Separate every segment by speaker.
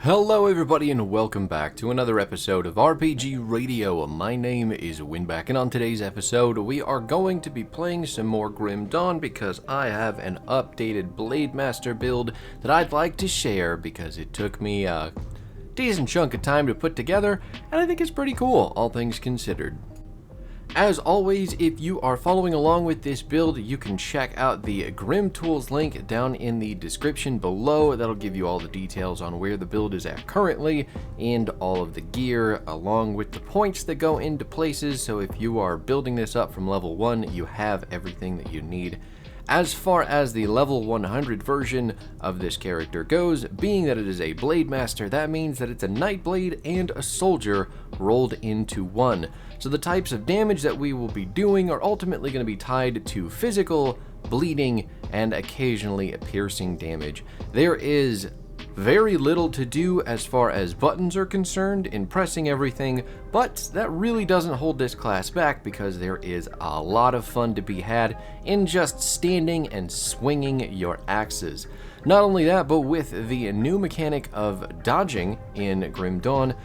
Speaker 1: Hello everybody and welcome back to another episode of RPG Radio. My name is Winback and on today's episode we are going to be playing some more Grim Dawn because I have an updated Blademaster build that I'd like to share because it took me a decent chunk of time to put together and I think it's pretty cool, all things considered. As always, if you are following along with this build, you can check out the Grim Tools link down in the description below. That'll give you all the details on where the build is at currently and all of the gear along with the points that go into places. So if you are building this up from level 1, you have everything that you need. As far as the level 100 version of this character goes, being that it is a Blademaster, that means that it's a Nightblade and a Soldier rolled into one. So the types of damage that we will be doing are ultimately going to be tied to physical, bleeding, and occasionally piercing damage. There is very little to do as far as buttons are concerned in pressing everything, but that really doesn't hold this class back because there is a lot of fun to be had in just standing and swinging your axes. Not only that, but with the new mechanic of dodging in Grim Dawn,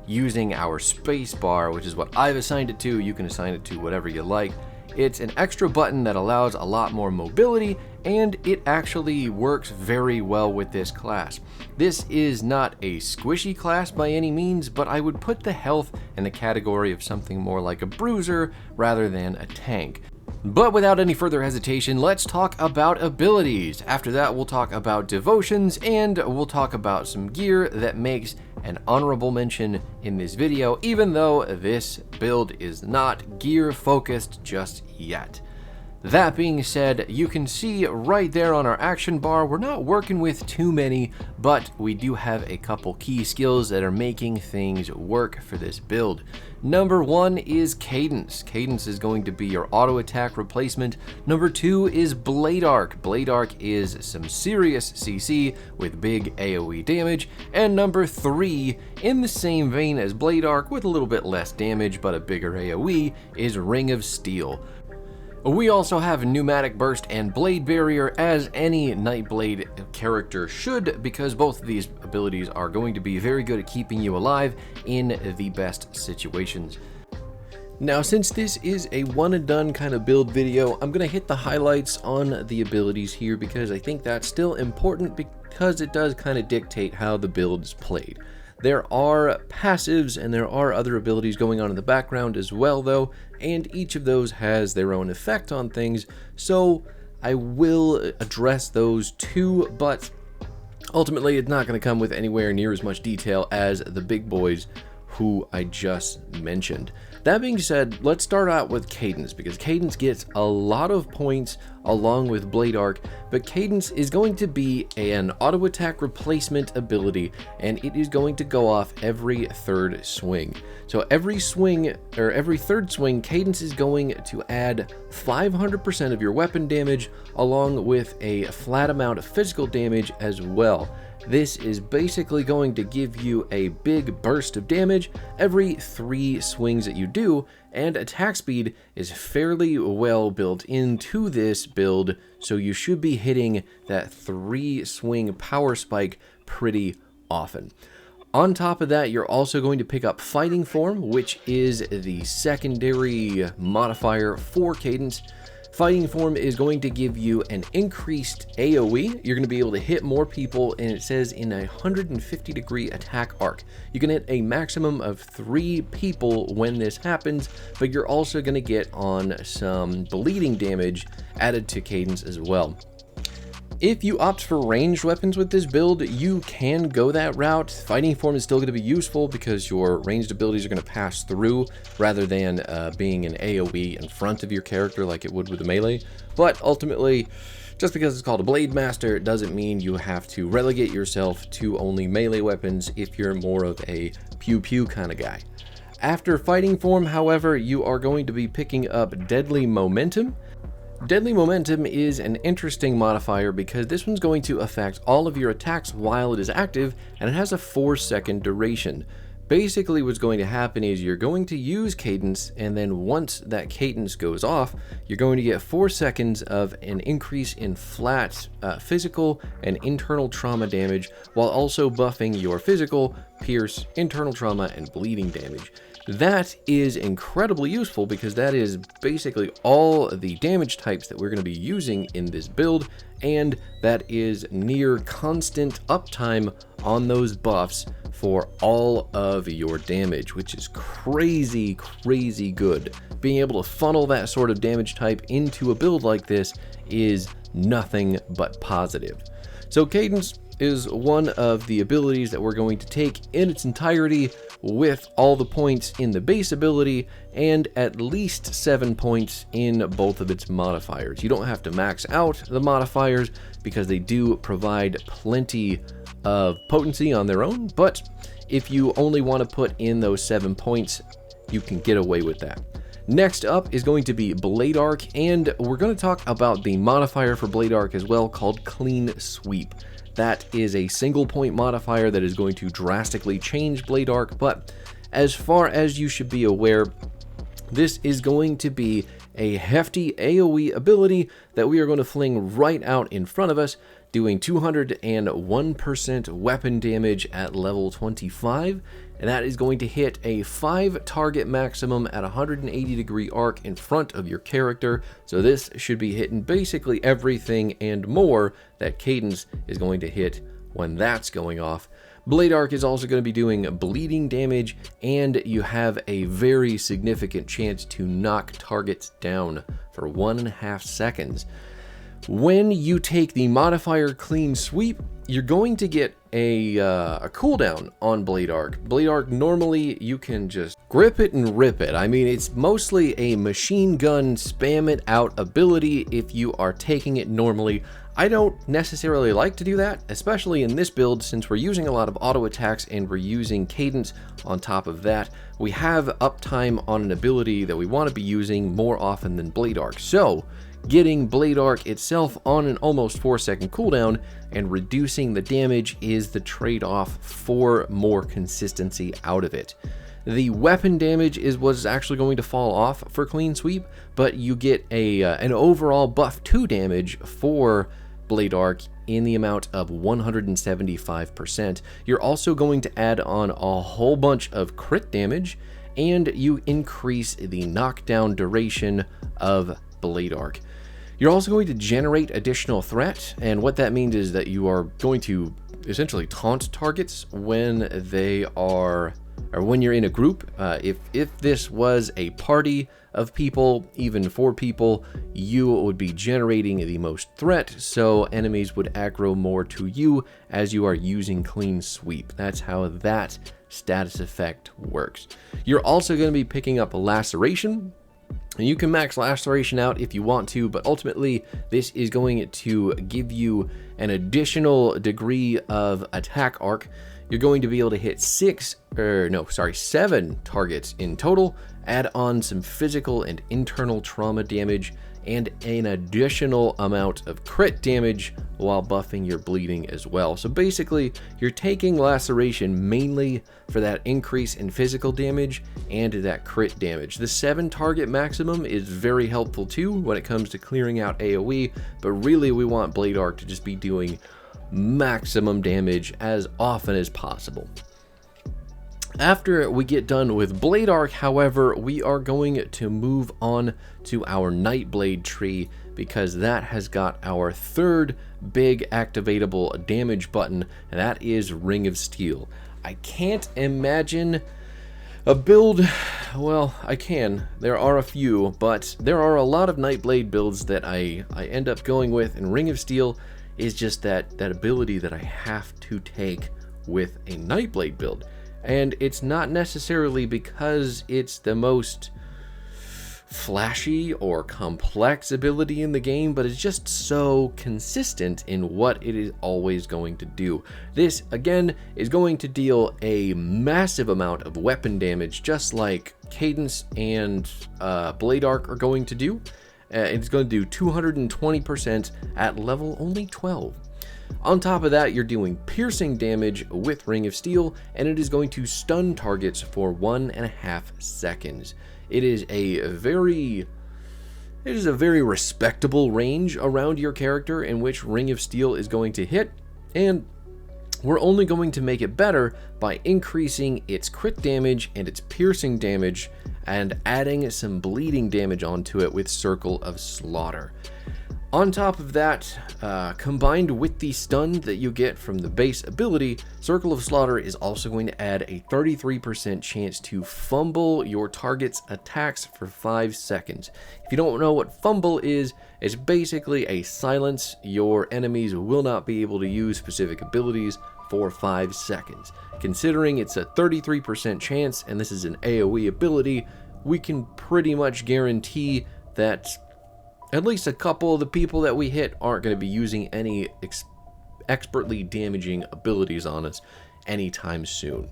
Speaker 1: using our space bar, which is what I've assigned it to, you can assign it to whatever you like. It's an extra button that allows a lot more mobility, and it actually works very well with this class. This is not a squishy class by any means, but I would put the health in the category of something more like a bruiser rather than a tank. But without any further hesitation, let's talk about abilities. After that, we'll talk about devotions, and we'll talk about some gear that makes an honorable mention in this video, even though this build is not gear focused just yet. That being said, you can see right there on our action bar, we're not working with too many, but we do have a couple key skills that are making things work for this build. Number 1 is Cadence. Cadence is going to be your auto attack replacement. Number 2 is Blade Arc. Blade Arc is some serious CC with big AoE damage. And number 3, in the same vein as Blade Arc with a little bit less damage but a bigger AoE, is Ring of Steel. We also have Pneumatic Burst and Blade Barrier, as any Nightblade character should, because both of these abilities are going to be very good at keeping you alive in the best situations. Now, since this is a one and done kind of build video, I'm going to hit the highlights on the abilities here because I think that's still important because it does kind of dictate how the build is played. There are passives and there are other abilities going on in the background as well though, and each of those has their own effect on things, so I will address those too, but ultimately it's not going to come with anywhere near as much detail as the big boys who I just mentioned. That being said, let's start out with Cadence, because Cadence gets a lot of points along with Blade Arc, but Cadence is going to be an auto attack replacement ability, and it is going to go off every third swing. So every swing, or every third swing, Cadence is going to add 500% of your weapon damage, along with a flat amount of physical damage as well. This is basically going to give you a big burst of damage every 3 swings that you do, and attack speed is fairly well built into this build, so you should be hitting that 3 swing power spike pretty often. On top of that, you're also going to pick up Fighting Form, which is the secondary modifier for Cadence. Fighting Form is going to give you an increased AoE. You're going to be able to hit more people, and it says in a 150-degree attack arc. You can hit a maximum of 3 people when this happens, but you're also going to get on some bleeding damage added to Cadence as well. If you opt for ranged weapons with this build, you can go that route. Fighting Form is still going to be useful because your ranged abilities are going to pass through rather than being an AoE in front of your character like it would with a melee. But ultimately, just because it's called a Blademaster doesn't mean you have to relegate yourself to only melee weapons if you're more of a pew-pew kind of guy. After Fighting Form, however, you are going to be picking up Deadly Momentum. Deadly Momentum is an interesting modifier because this one's going to affect all of your attacks while it is active, and it has a 4-second duration. basically what's going to happen is you're going to use cadence, and then once that cadence goes off, you're going to get 4 seconds of an increase in flat physical and internal trauma damage, while also buffing your physical, pierce, internal trauma, and bleeding damage. That is incredibly useful because that is basically all the damage types that we're going to be using in this build, and that is near constant uptime on those buffs for all of your damage, which is crazy good. Being able to funnel that sort of damage type into a build like this is nothing but positive. So cadence is one of the abilities that we're going to take in its entirety, with all the points in the base ability and at least 7 points in both of its modifiers. You don't have to max out the modifiers because they do provide plenty of potency on their own, but if you only want to put in those 7 points, you can get away with that. Next up is going to be Blade Arc, and we're going to talk about the modifier for Blade Arc as well, called Clean Sweep. That is a single point modifier that is going to drastically change Blade Arc, but as far as you should be aware, this is going to be a hefty AoE ability that we are going to fling right out in front of us, doing 201% weapon damage at level 25, and that is going to hit a 5 target maximum at 180 degree arc in front of your character. So this should be hitting basically everything and more that cadence is going to hit when that's going off. Blade Arc is also going to be doing bleeding damage, and you have a very significant chance to knock targets down for 1.5 seconds. When you take the modifier Clean Sweep, you're going to get a cooldown on Blade Arc. Blade Arc, normally you can just grip it and rip it. I mean, it's mostly a machine gun spam it out ability if you are taking it normally. I don't necessarily like to do that, especially in this build, since we're using a lot of auto attacks and we're using cadence on top of that. We have uptime on an ability that we want to be using more often than Blade Arc. So getting Blade Arc itself on an almost 4-second cooldown and reducing the damage is the trade-off for more consistency out of it. The weapon damage is what's actually going to fall off for Clean Sweep, but you get an overall buff to damage for Blade Arc in the amount of 175%. You're also going to add on a whole bunch of crit damage, and you increase the knockdown duration of Blade Arc. You're also going to generate additional threat, and what that means is that you are going to essentially taunt targets when they are, or when you're in a group. If this was a party of people, even 4 people, you would be generating the most threat, so enemies would aggro more to you as you are using Clean Sweep. That's how that status effect works. You're also going to be picking up Laceration, and you can max Laceration out if you want to, but ultimately this is going to give you an additional degree of attack arc. You're going to be able to hit 7 targets in total, add on some physical and internal trauma damage, and an additional amount of crit damage while buffing your bleeding as well. So basically, you're taking Laceration mainly for that increase in physical damage and that crit damage. The 7 target maximum is very helpful too when it comes to clearing out AoE, but really we want Blade Arc to just be doing maximum damage as often as possible. After we get done with Blade Arc, however, we are going to move on to our Nightblade tree, because that has got our third big activatable damage button, and that is Ring of Steel. I can't imagine a build, well, I can. There are a few, but there are a lot of Nightblade builds that I end up going with, and Ring of Steel is just that ability that I have to take with a Nightblade build. And it's not necessarily because it's the most flashy or complex ability in the game, but it's just so consistent in what it is always going to do. This, again, is going to deal a massive amount of weapon damage, just like Cadence and Blade Arc are going to do. It's going to do 220% at level only 12. On top of that, you're doing piercing damage with Ring of Steel, and it is going to stun targets for 1.5 seconds. It is a very respectable range around your character in which Ring of Steel is going to hit, and we're only going to make it better by increasing its crit damage and its piercing damage and adding some bleeding damage onto it with Circle of Slaughter. On top of that, combined with the stun that you get from the base ability, Circle of Slaughter is also going to add a 33% chance to fumble your target's attacks for 5 seconds. If you don't know what fumble is, it's basically a silence. Your enemies will not be able to use specific abilities for 5 seconds. Considering it's a 33% chance, and this is an AoE ability, we can pretty much guarantee that at least a couple of the people that we hit aren't going to be using any expertly damaging abilities on us anytime soon.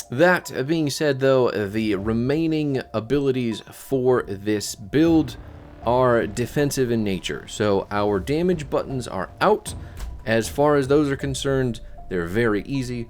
Speaker 1: That being said, though, the remaining abilities for this build are defensive in nature. So our damage buttons are out. As far as those are concerned, they're very easy.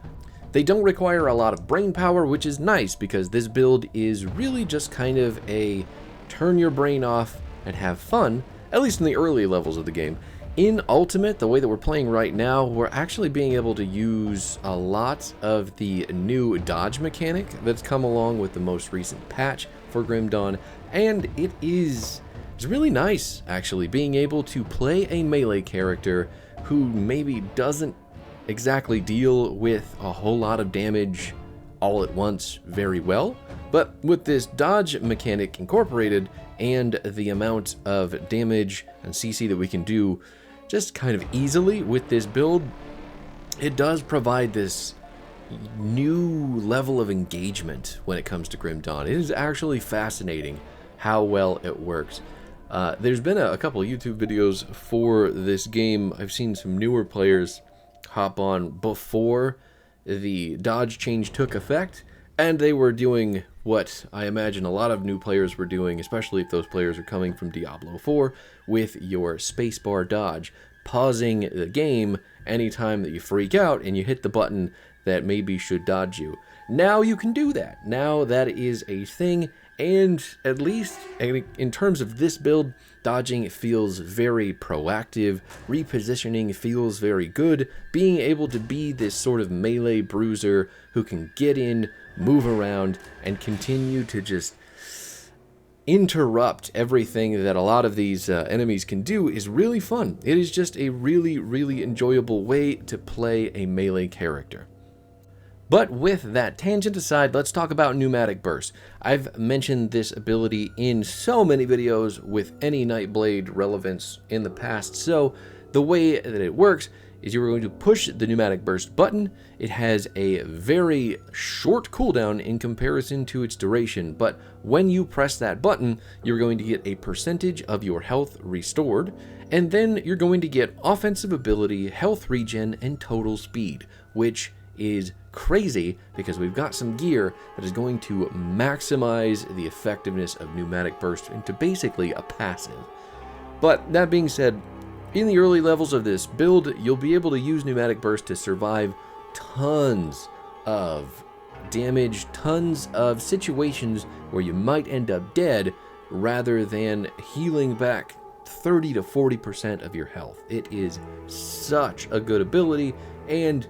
Speaker 1: They don't require a lot of brain power, which is nice because this build is really just kind of a turn your brain off and have fun, at least in the early levels of the game. In Ultimate, the way that we're playing right now, we're actually being able to use a lot of the new dodge mechanic that's come along with the most recent patch for Grim Dawn, and it's really nice, actually, being able to play a melee character who maybe doesn't exactly deal with a whole lot of damage all at once very well, but with this dodge mechanic incorporated and the amount of damage and CC that we can do just kind of easily with this build, it does provide this new level of engagement when it comes to Grim Dawn. It is actually fascinating how well it works. There's been a couple of YouTube videos for this game. I've seen some newer players hop on before the dodge change took effect, and they were doing what I imagine a lot of new players were doing, especially if those players are coming from Diablo 4, with your spacebar dodge, pausing the game anytime that you freak out and you hit the button that maybe should dodge you. Now you can do that. Now that is a thing, and at least in terms of this build, dodging feels very proactive, repositioning feels very good, being able to be this sort of melee bruiser who can get in, move around, and continue to just interrupt everything that a lot of these enemies can do is really fun. It is just a really enjoyable way to play a melee character. But with that tangent aside, let's talk about Pneumatic Burst. I've mentioned this ability in so many videos with any Nightblade relevance in the past. So the way that it works is you're going to push the Pneumatic Burst button. It has a very short cooldown in comparison to its duration, but when you press that button, you're going to get a percentage of your health restored, and then you're going to get offensive ability, health regen, and total speed, which is crazy because we've got some gear that is going to maximize the effectiveness of Pneumatic Burst into basically a passive. But that being said, in the early levels of this build, you'll be able to use Pneumatic Burst to survive tons of damage, tons of situations where you might end up dead rather than healing back 30 to 40% of your health. It is such a good ability, and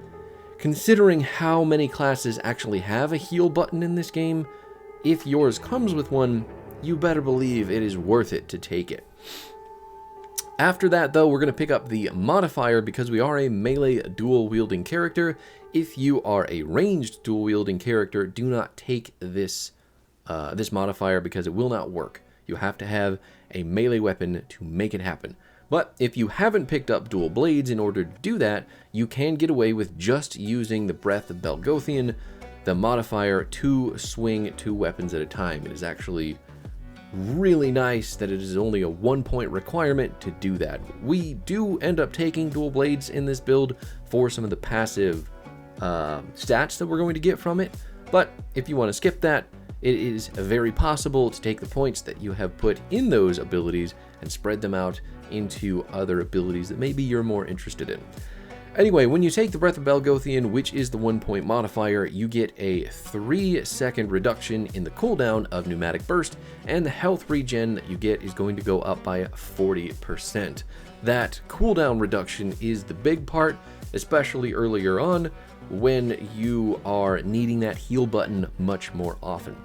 Speaker 1: considering how many classes actually have a heal button in this game, if yours comes with one, you better believe it is worth it to take it. After that, though, we're going to pick up the modifier because we are a melee dual-wielding character. If you are a ranged dual-wielding character, do not take this modifier because it will not work. You have to have a melee weapon to make it happen. But if you haven't picked up dual blades in order to do that, you can get away with just using the Breath of Belgothian, the modifier, to swing 2 weapons at a time. It is actually really nice that it is only a 1-point requirement to do that. We do end up taking dual blades in this build for some of the passive stats that we're going to get from it, but if you want to skip that, it is very possible to take the points that you have put in those abilities and spread them out into other abilities that maybe you're more interested in. Anyway, when you take the Breath of Balgothian, which is the 1-point modifier, you get a 3-second reduction in the cooldown of Pneumatic Burst, and the health regen that you get is going to go up by 40%. That cooldown reduction is the big part, especially earlier on when you are needing that heal button much more often.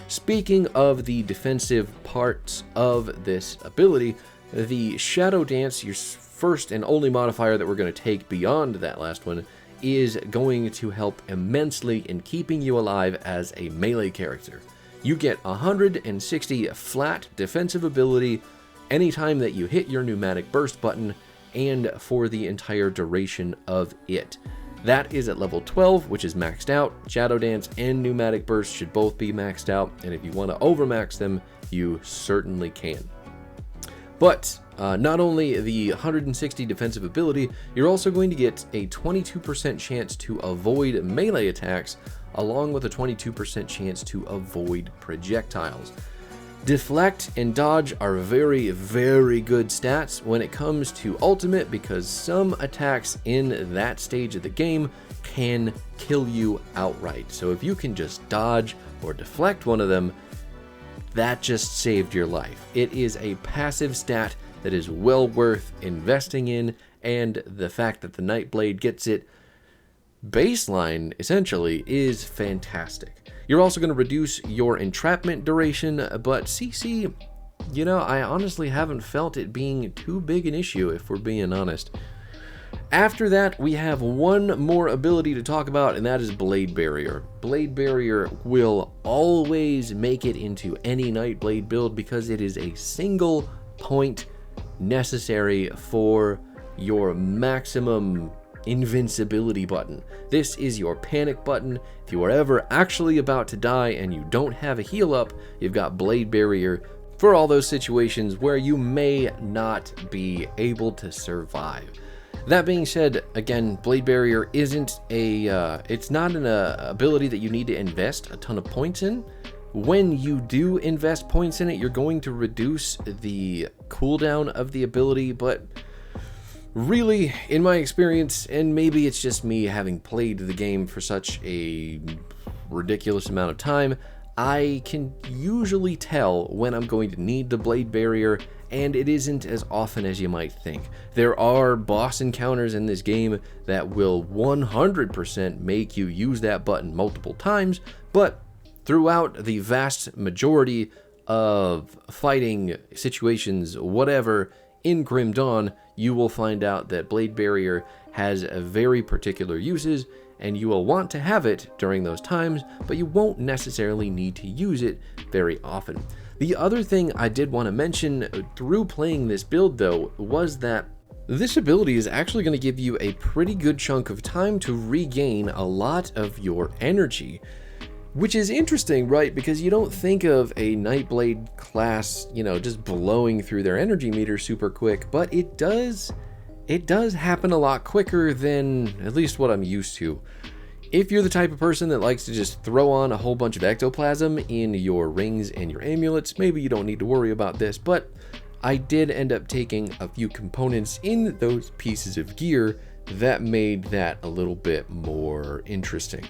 Speaker 1: Speaking of the defensive parts of this ability, the Shadow Dance, your first and only modifier that we're going to take beyond that last one, is going to help immensely in keeping you alive as a melee character. You get 160 flat defensive ability anytime that you hit your Pneumatic Burst button and for the entire duration of it. That is at level 12, which is maxed out. Shadow Dance and Pneumatic Burst should both be maxed out, and if you want to overmax them, you certainly can. But not only the 160 defensive ability, you're also going to get a 22% chance to avoid melee attacks, along with a 22% chance to avoid projectiles. Deflect and dodge are very, very good stats when it comes to ultimate, because some attacks in that stage of the game can kill you outright. So if you can just dodge or deflect one of them, that just saved your life. It is a passive stat that is well worth investing in, and the fact that the Nightblade gets it baseline essentially is fantastic. You're also going to reduce your entrapment duration, but CC, you know, I honestly haven't felt it being too big an issue, if we're being honest. After that, we have one more ability to talk about, and that is Blade Barrier. Blade Barrier will always make it into any Nightblade build because it is a single point necessary for your maximum invincibility button. This is your panic button. If you are ever actually about to die and you don't have a heal up, you've got Blade Barrier for all those situations where you may not be able to survive. That being said, again, Blade Barrier isn't it's not an ability that you need to invest a ton of points in. When you do invest points in it, you're going to reduce the cooldown of the ability, but really, in my experience, and maybe it's just me having played the game for such a ridiculous amount of time, I can usually tell when I'm going to need the Blade Barrier, and it isn't as often as you might think. There are boss encounters in this game that will 100% make you use that button multiple times, but throughout the vast majority of fighting situations, whatever, in Grim Dawn, you will find out that Blade Barrier has a very particular uses, and you will want to have it during those times, but you won't necessarily need to use it very often. The other thing I did want to mention through playing this build, though, was that this ability is actually going to give you a pretty good chunk of time to regain a lot of your energy. Which is interesting, right? Because you don't think of a Nightblade class, you know, just blowing through their energy meter super quick, but it does happen a lot quicker than at least what I'm used to. If you're the type of person that likes to just throw on a whole bunch of ectoplasm in your rings and your amulets, maybe you don't need to worry about this, but I did end up taking a few components in those pieces of gear that made that a little bit more interesting.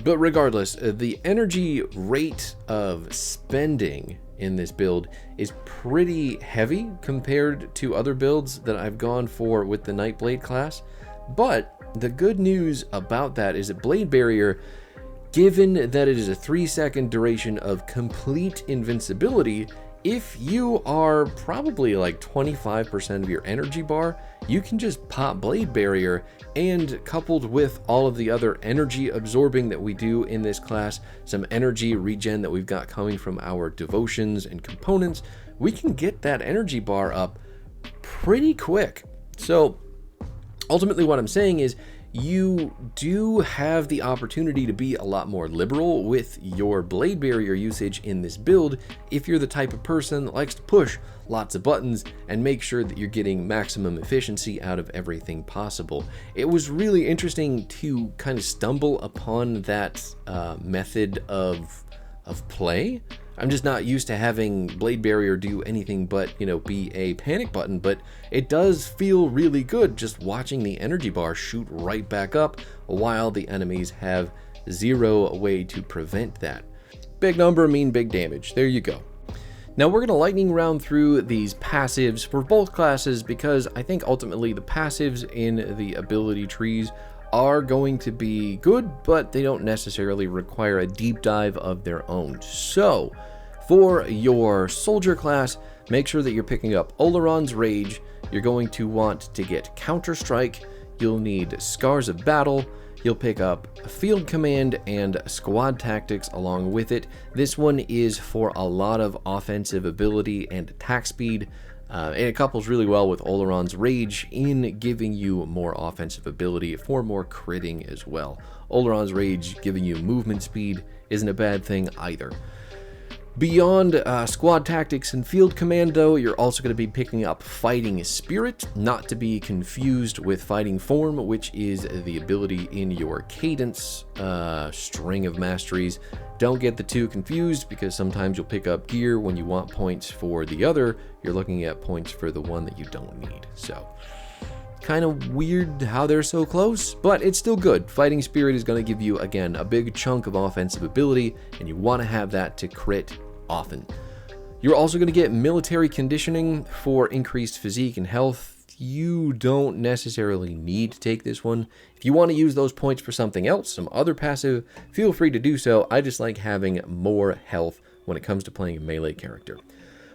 Speaker 1: But regardless, the energy rate of spending in this build is pretty heavy compared to other builds that I've gone for with the Nightblade class. But the good news about that is that Blade Barrier, given that it is a 3-second duration of complete invincibility, if you are probably like 25% of your energy bar, you can just pop Blade Barrier, and coupled with all of the other energy absorbing that we do in this class, some energy regen that we've got coming from our devotions and components, we can get that energy bar up pretty quick. So ultimately what I'm saying is you do have the opportunity to be a lot more liberal with your Blade Barrier usage in this build if you're the type of person that likes to push lots of buttons and make sure that you're getting maximum efficiency out of everything possible. It was really interesting to kind of stumble upon that method of play. I'm just not used to having Blade Barrier do anything but, you know, be a panic button, but it does feel really good just watching the energy bar shoot right back up while the enemies have zero way to prevent that. Big number mean big damage. There you go. Now we're going to lightning round through these passives for both classes because I think ultimately the passives in the ability trees are going to be good, but they don't necessarily require a deep dive of their own. So for your soldier class, make sure that you're picking up Oleron's Rage. You're going to want to get Counter Strike. You'll need Scars of Battle. You'll pick up Field Command and Squad Tactics along with it. This one is for a lot of offensive ability and attack speed, and it couples really well with Oleron's Rage in giving you more offensive ability for more critting as well. Oleron's Rage giving you movement speed isn't a bad thing either. Beyond Squad Tactics and Field Command, though, you're also going to be picking up Fighting Spirit, not to be confused with Fighting Form, which is the ability in your Cadence string of masteries. Don't get the two confused, because sometimes you'll pick up gear when you want points for the other. You're looking at points for the one that you don't need. So, kind of weird how they're so close, but it's still good. Fighting Spirit is going to give you, again, a big chunk of offensive ability, and you want to have that to crit often. You're also going to get Military Conditioning for increased physique and health. You don't necessarily need to take this one. If you want to use those points for something else, some other passive, feel free to do so. I just like having more health when it comes to playing a melee character.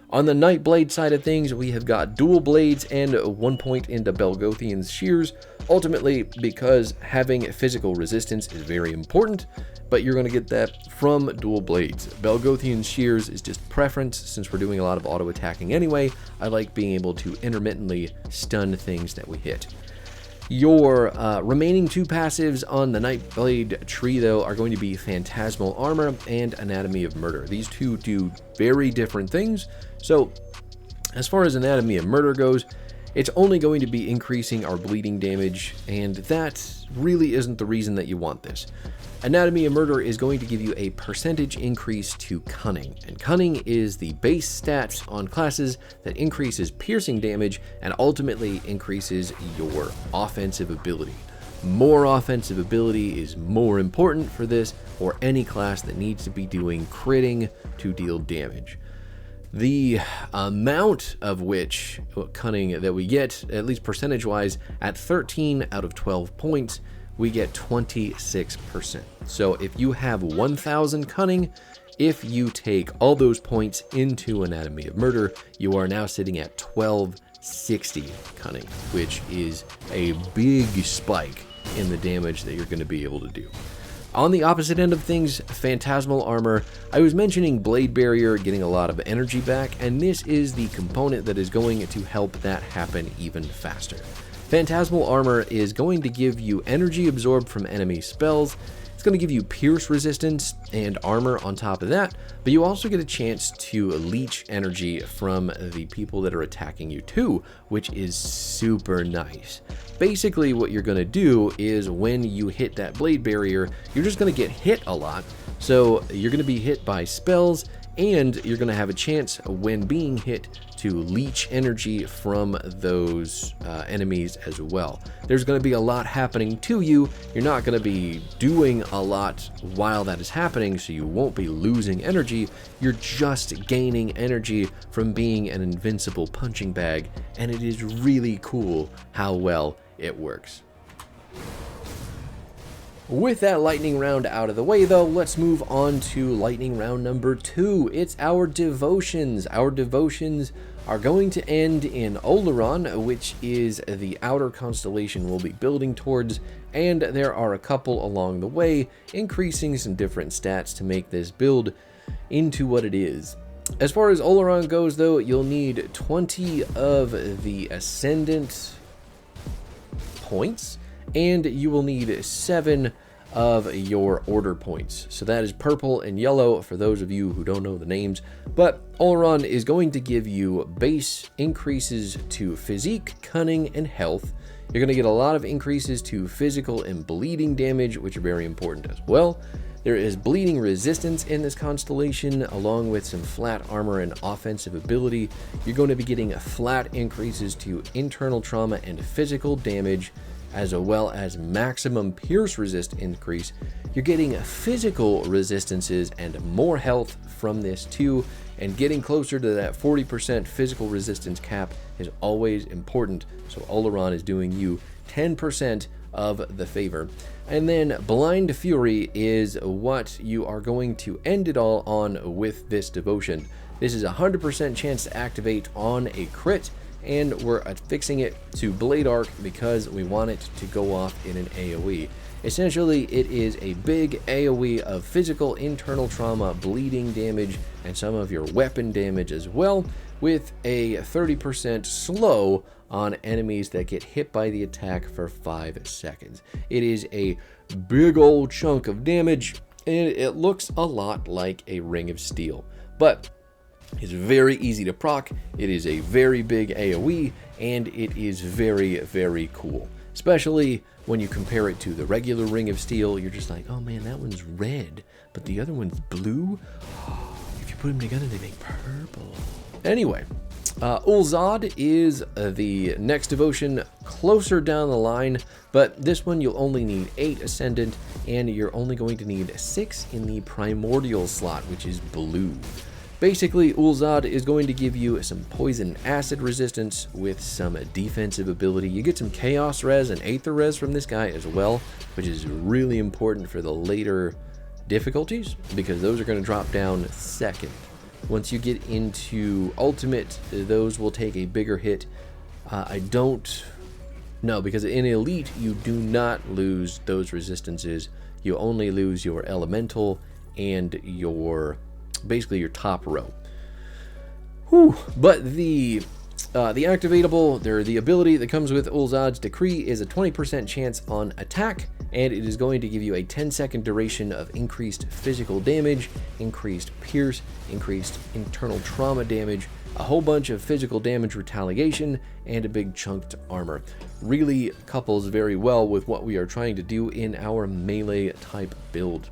Speaker 1: On the Nightblade side of things, we have got dual blades and 1 point into Belgothian's shears, ultimately because having physical resistance is very important, but you're going to get that from dual blades. Belgothian's shears is just preference, since we're doing a lot of auto attacking anyway. I like being able to intermittently stun things that we hit. Your remaining two passives on the Nightblade tree, though, are going to be Phantasmal Armor and Anatomy of Murder. These two do very different things. So, as far as Anatomy of Murder goes, it's only going to be increasing our bleeding damage, and that really isn't the reason that you want this. Anatomy of Murder is going to give you a percentage increase to Cunning, and Cunning is the base stats on classes that increases piercing damage and ultimately increases your offensive ability. More offensive ability is more important for this or any class that needs to be doing critting to deal damage. The amount of which Cunning that we get, at least percentage-wise, at 13 out of 12 points, we get 26%. So if you have 1,000 Cunning, if you take all those points into Anatomy of Murder, you are now sitting at 1260 Cunning, which is a big spike in the damage that you're going to be able to do. On the opposite end of things, Phantasmal Armor, I was mentioning Blade Barrier getting a lot of energy back, and this is the component that is going to help that happen even faster. Phantasmal Armor is going to give you energy absorbed from enemy spells. It's going to give you pierce resistance and armor on top of that, but you also get a chance to leech energy from the people that are attacking you too, which is super nice. Basically, what you're going to do is when you hit that Blade Barrier, you're just going to get hit a lot. So you're going to be hit by spells, and you're going to have a chance when being hit to leech energy from those enemies as well. There's going to be a lot happening to you. You're not going to be doing a lot while that is happening, so you won't be losing energy. You're just gaining energy from being an invincible punching bag, and it is really cool how well it works. With that lightning round out of the way, though, let's move on to lightning round number 2. It's our devotions. Our devotions are going to end in Oleron, which is the outer constellation we'll be building towards, and there are a couple along the way, increasing some different stats to make this build into what it is. As far as Oleron goes, though, you'll need 20 of the Ascendant points, and you will need 7 of your order points. So that is purple and yellow for those of you who don't know the names. But Oleron is going to give you base increases to physique, cunning, and health. You're going to get a lot of increases to physical and bleeding damage, which are very important as well. There is bleeding resistance in this constellation, along with some flat armor and offensive ability. You're going to be getting flat increases to internal trauma and physical damage, as well as maximum pierce resist increase. You're getting physical resistances and more health from this too, and getting closer to that 40% physical resistance cap is always important. So Oleron is doing you 10% of the favor. And then Blind Fury is what you are going to end it all on with this devotion. This is a 100% chance to activate on a crit, and we're fixing it to Blade Arc because we want it to go off in an AoE. Essentially, it is a big AoE of physical internal trauma, bleeding damage, and some of your weapon damage as well, with a 30% slow on enemies that get hit by the attack for 5 seconds. It is a big old chunk of damage, and it looks a lot like a Ring of Steel. But it's very easy to proc, it is a very big AoE, and it is very, very cool. Especially when you compare it to the regular Ring of Steel, you're just like, oh man, that one's red, but the other one's blue? If you put them together, they make purple. Anyway, Ulzad is the next devotion closer down the line, but this one you'll only need 8 Ascendant, and you're only going to need 6 in the Primordial slot, which is blue. Basically, Ulzad is going to give you some poison acid resistance with some defensive ability. You get some chaos res and aether res from this guy as well, which is really important for the later difficulties because those are going to drop down second. Once you get into ultimate, those will take a bigger hit. I don't know, because in elite you do not lose those resistances. You only lose your elemental and your basically your top row. Whew. But the activatable, the ability that comes with Ulzad's Decree is a 20% chance on attack, and it is going to give you a 10-second duration of increased physical damage, increased pierce, increased internal trauma damage, a whole bunch of physical damage retaliation, and a big chunked armor. Really couples very well with what we are trying to do in our melee type build.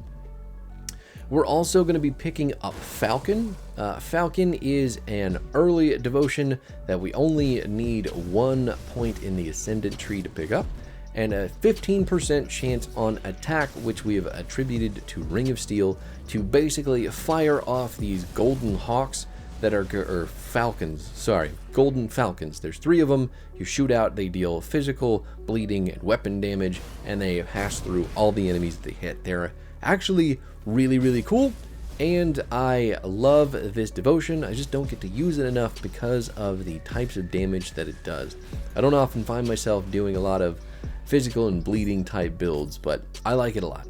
Speaker 1: We're also going to be picking up Falcon. Falcon is an early devotion that we only need 1 point in the Ascendant tree to pick up, and a 15% chance on attack, which we have attributed to Ring of Steel, to basically fire off these golden hawks that are, or falcons, sorry, golden falcons. There's 3 of them. You shoot out, they deal physical, bleeding, and weapon damage, and they pass through all the enemies that they hit. They're actually really, really cool, and I love this devotion. I just don't get to use it enough because of the types of damage that it does. I don't often find myself doing a lot of physical and bleeding type builds, but I like it a lot.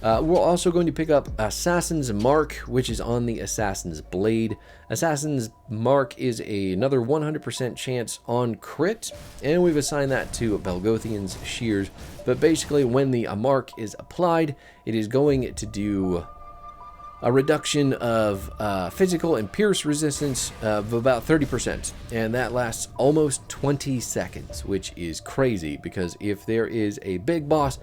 Speaker 1: We're also going to pick up Assassin's Mark, which is on the Assassin's Blade. Assassin's Mark is another 100% chance on crit, and we've assigned that to Belgothian's Shears. But basically, when the mark is applied, it is going to do a reduction of physical and pierce resistance of about 30%, and that lasts almost 20 seconds, which is crazy, because if there is a big boss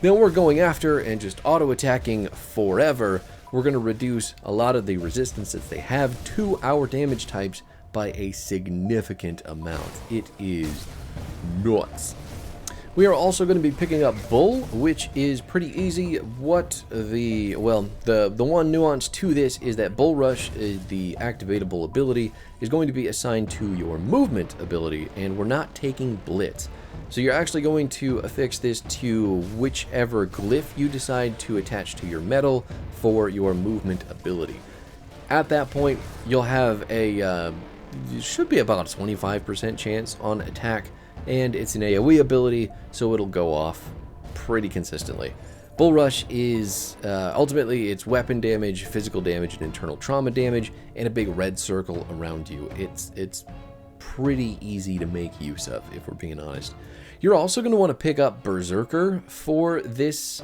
Speaker 1: then we're going after and just auto-attacking forever, we're going to reduce a lot of the resistance that they have to our damage types by a significant amount. It is nuts. We are also going to be picking up Bull, which is pretty easy. The one nuance to this is that Bull Rush, the activatable ability, is going to be assigned to your movement ability, and we're not taking Blitz. So you're actually going to affix this to whichever glyph you decide to attach to your medal for your movement ability. At that point, you'll have it should be about a 25% chance on attack, and it's an AoE ability, so it'll go off pretty consistently. Bull Rush is ultimately it's weapon damage, physical damage, and internal trauma damage, and a big red circle around you. It's pretty easy to make use of, if we're being honest. You're also going to want to pick up Berserker for this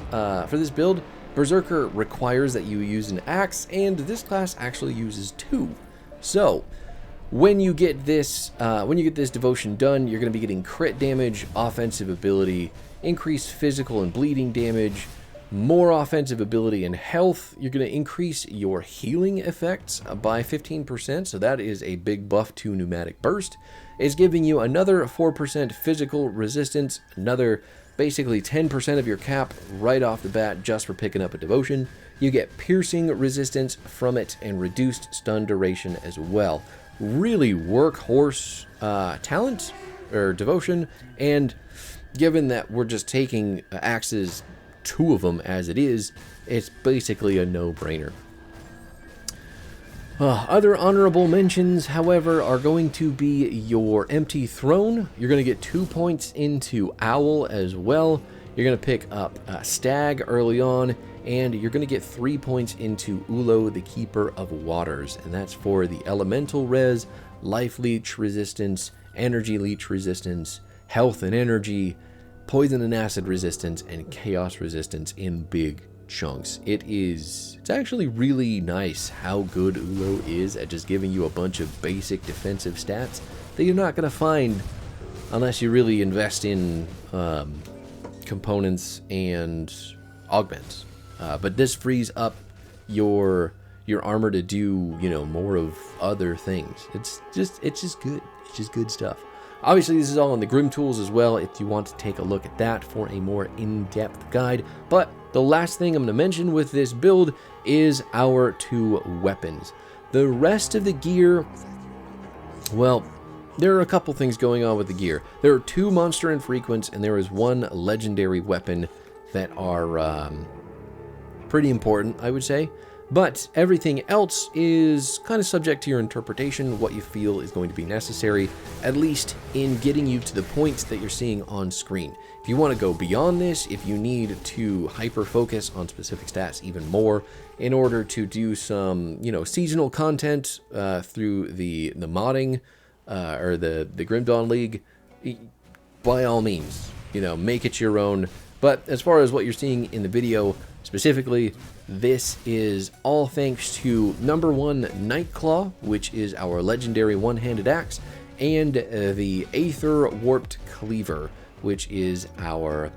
Speaker 1: build. Berserker requires that you use an axe, and this class actually uses 2. So when you get this devotion done, you're going to be getting crit damage, offensive ability, increased physical and bleeding damage, more offensive ability and health. You're going to increase your healing effects by 15%, so that is a big buff to Pneumatic Burst. It's giving you another 4% physical resistance, another basically 10% of your cap right off the bat just for picking up a devotion. You get piercing resistance from it and reduced stun duration as well. Really workhorse talent or devotion, and given that we're just taking axes, 2 of them as it is, it's basically a no-brainer. Other honorable mentions, however, are going to be your Empty Throne. You're going to get 2 points into Owl as well. You're going to pick up Stag early on, and you're going to get 3 points into Ulo, the Keeper of Waters, and that's for the Elemental Res, Life Leech Resistance, Energy Leech Resistance, Health and Energy, Poison and Acid Resistance, and Chaos Resistance in big chunks. It's actually really nice how good Ulo is at just giving you a bunch of basic defensive stats that you're not going to find unless you really invest in components and augments. But this frees up your armor to do, you know, more of other things. It's just good. It's just good stuff. Obviously, this is all on the Grim Tools as well if you want to take a look at that for a more in-depth guide. But the last thing I'm going to mention with this build is our 2 weapons. The rest of the gear, well, there are a couple things going on with the gear. There are 2 monster infrequents, and there is 1 legendary weapon that are pretty important, I would say. But everything else is kind of subject to your interpretation, what you feel is going to be necessary, at least in getting you to the points that you're seeing on screen. If you want to go beyond this, if you need to hyper-focus on specific stats even more in order to do some, you know, seasonal content through the modding or the Grimdawn League, by all means, you know, make it your own. But as far as what you're seeing in the video specifically, this is all thanks to number 1 Nightclaw, which is our legendary one-handed axe, and the Aether Warped Cleaver, which is our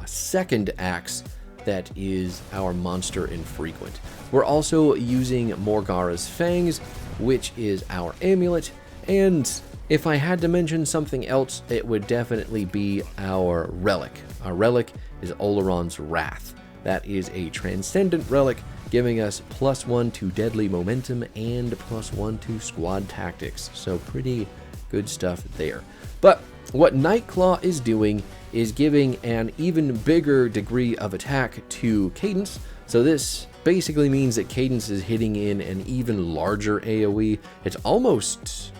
Speaker 1: second axe that is our monster infrequent. We're also using Morgara's Fangs, which is our amulet, and if I had to mention something else, it would definitely be our relic. Our relic is Oleron's Wrath. That is a transcendent relic, giving us +1 to deadly momentum and +1 to squad tactics. So pretty good stuff there. But what Nightclaw is doing is giving an even bigger degree of attack to Cadence. So this basically means that Cadence is hitting in an even larger AoE. It's almost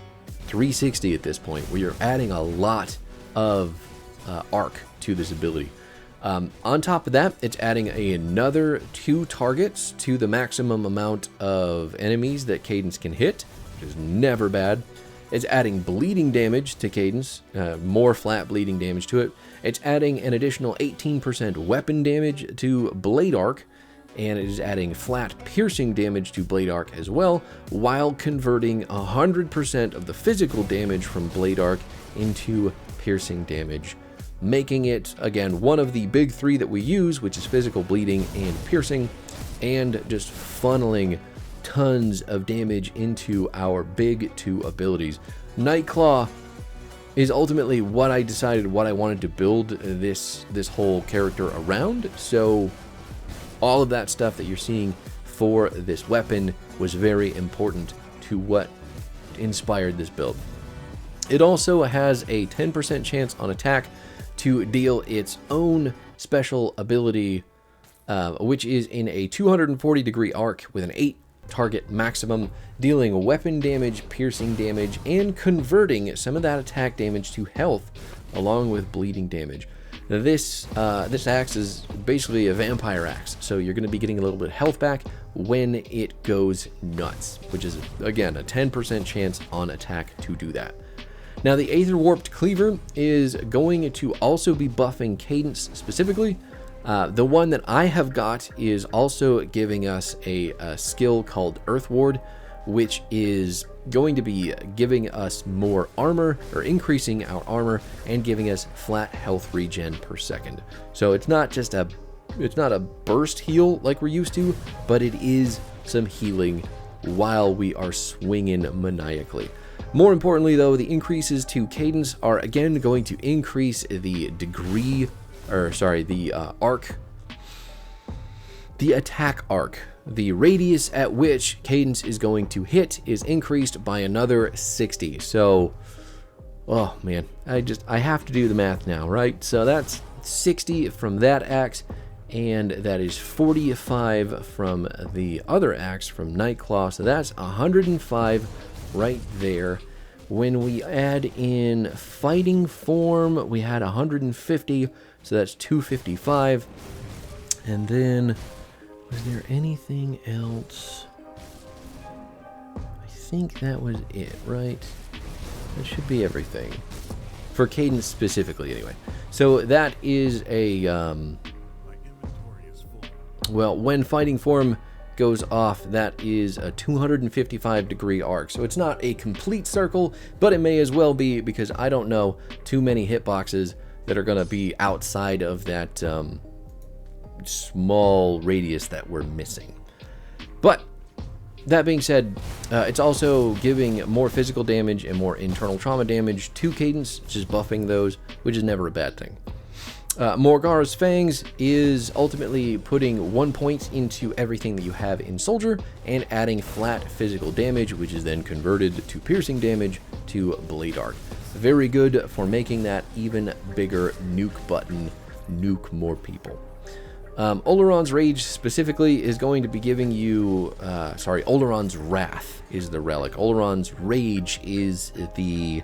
Speaker 1: 360 at this point, where you're adding a lot of arc to this ability. On top of that, it's adding another 2 targets to the maximum amount of enemies that Cadence can hit, which is never bad. It's adding bleeding damage to Cadence, more flat bleeding damage to it. It's adding an additional 18% weapon damage to Blade Arc, and it is adding flat piercing damage to Blade Arc as well, while converting 100% of the physical damage from Blade Arc into piercing damage, making it, again, one of the big 3 that we use, which is physical, bleeding, and piercing, and just funneling tons of damage into our big 2 abilities. Nightclaw is ultimately what I decided what I wanted to build this whole character around, so all of that stuff that you're seeing for this weapon was very important to what inspired this build. It also has a 10% chance on attack to deal its own special ability, which is in a 240 degree arc with an 8 target maximum, dealing weapon damage, piercing damage, and converting some of that attack damage to health along with bleeding damage. Now this axe is basically a vampire axe, so you're going to be getting a little bit of health back when it goes nuts, which is, again, a 10% chance on attack to do that. Now the Aether Warped Cleaver is going to also be buffing Cadence specifically. The one that I have got is also giving us a skill called Earth Ward, which is going to be giving us more armor, or increasing our armor, and giving us flat health regen per second. So it's not just a it's not a burst heal like we're used to, but it is some healing while we are swinging maniacally. More importantly, though, the increases to cadence are again going to increase the degree, or sorry, the arc, the attack arc. The radius at which cadence is going to hit is increased by another 60. So, oh man, I have to do the math now, right? So that's 60 from that axe, and that is 45 from the other axe from Nightclaw. So that's 105 right there. When we add in fighting form, we had 150, so that's 255. And then, was there anything else? I think that was it, right? That should be everything. For cadence specifically, anyway. So that is a, well, when fighting form goes off, that is a 255 degree arc. So it's not a complete circle, but it may as well be, because I don't know too many hitboxes that are going to be outside of that small radius that we're missing. But that being said, it's also giving more physical damage and more internal trauma damage to cadence, just buffing those, which is never a bad thing. Morgara's Fangs is ultimately putting 1 point into everything that you have in Soldier and adding flat physical damage, which is then converted to piercing damage to Blade Arc. Very good for making that even bigger nuke button, nuke more people. Oleron's Rage specifically is going to be giving you, Oleron's Wrath is the relic. Oleron's Rage is the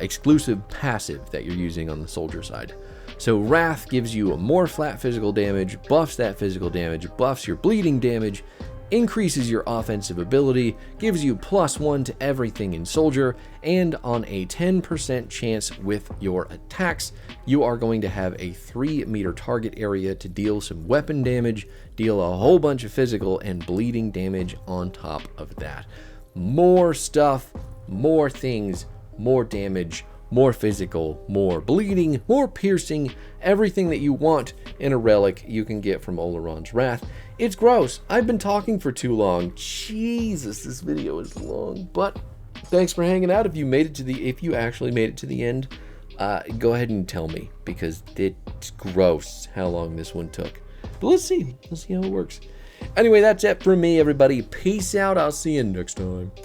Speaker 1: exclusive passive that you're using on the Soldier side. So Wrath gives you more flat physical damage, buffs that physical damage, buffs your bleeding damage, increases your offensive ability, gives you +1 to everything in Soldier, and on a 10% chance with your attacks, you are going to have a 3-meter target area to deal some weapon damage, deal a whole bunch of physical and bleeding damage on top of that. More stuff, more things, more damage, more physical, more bleeding, more piercing, everything that you want in a relic you can get from Oleron's Wrath. It's gross. I've been talking for too long. Jesus, this video is long, but thanks for hanging out. If you actually made it to the end, go ahead and tell me, because it's gross how long this one took. But let's see how it works. Anyway, that's it for me, everybody. Peace out. I'll see you next time.